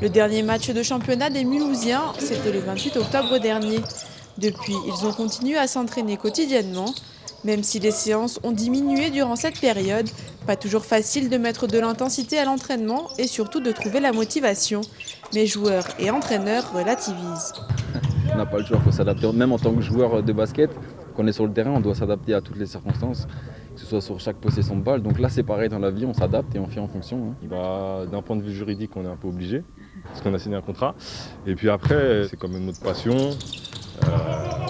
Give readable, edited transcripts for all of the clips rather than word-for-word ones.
Le dernier match de championnat des Mulhousiens, c'était le 28 octobre dernier. Depuis, ils ont continué à s'entraîner quotidiennement, même si les séances ont diminué durant cette période. Pas toujours facile de mettre de l'intensité à l'entraînement et surtout de trouver la motivation. Mais joueurs et entraîneurs relativisent. On n'a pas le choix, il faut s'adapter. Même en tant que joueur de basket, quand on est sur le terrain, on doit s'adapter à toutes les circonstances, que ce soit sur chaque possession de balle. Donc là, c'est pareil dans la vie, on s'adapte et on fait en fonction. D'un point de vue juridique, on est un peu obligé, parce qu'on a signé un contrat. Et puis après, c'est quand même notre passion.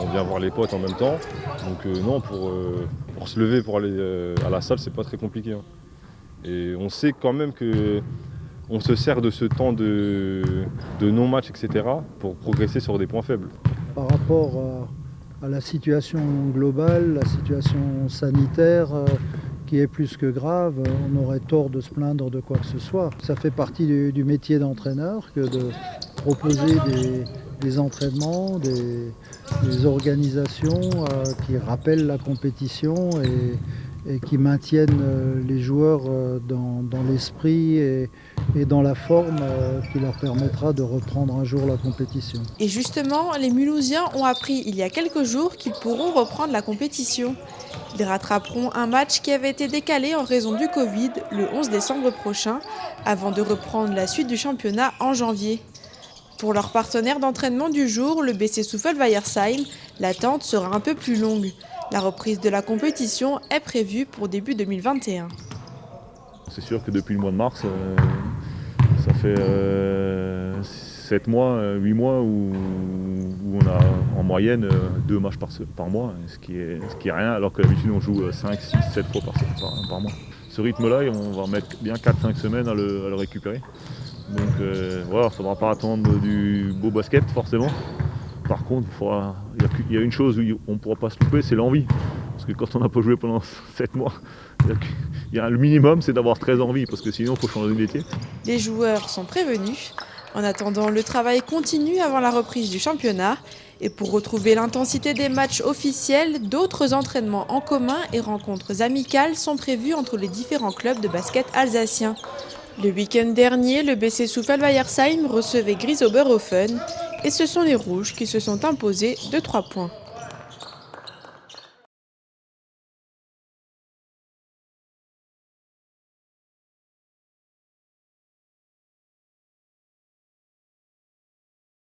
On vient voir les potes en même temps. Donc non, pour se lever, pour aller à la salle, c'est pas très compliqué. Et on sait quand même que on se sert de ce temps de non-match, etc., pour progresser sur des points faibles. Par rapport à la situation globale, la situation sanitaire qui est plus que grave, on aurait tort de se plaindre de quoi que ce soit. Ça fait partie du métier d'entraîneur que de proposer des entraînements, des organisations qui rappellent la compétition et qui maintiennent les joueurs dans l'esprit et dans la forme qui leur permettra de reprendre un jour la compétition. Et justement, les Mulhousiens ont appris il y a quelques jours qu'ils pourront reprendre la compétition. Ils rattraperont un match qui avait été décalé en raison du Covid le 11 décembre prochain, avant de reprendre la suite du championnat en janvier. Pour leur partenaire d'entraînement du jour, le BC Soufel-Weiersheim, l'attente sera un peu plus longue. La reprise de la compétition est prévue pour début 2021. C'est sûr que depuis le mois de mars, ça fait 7 mois, 8 mois où on a en moyenne 2 matchs par mois, ce qui est rien, alors que d'habitude on joue 5, 6, 7 fois par mois. Ce rythme-là, on va mettre bien 4-5 semaines à le récupérer. Donc voilà, il ne faudra pas attendre du beau basket forcément. Par contre, il y a une chose où on ne pourra pas se louper, c'est l'envie. Parce que quand on n'a pas joué pendant 7 mois, le minimum c'est d'avoir très envie, parce que sinon il faut changer de métier. Les joueurs sont prévenus. En attendant, le travail continue avant la reprise du championnat. Et pour retrouver l'intensité des matchs officiels, d'autres entraînements en commun et rencontres amicales sont prévus entre les différents clubs de basket alsaciens. Le week-end dernier, le BC Soufel-Weiersheim recevait Grisoberhofen et ce sont les Rouges qui se sont imposés de 3 points.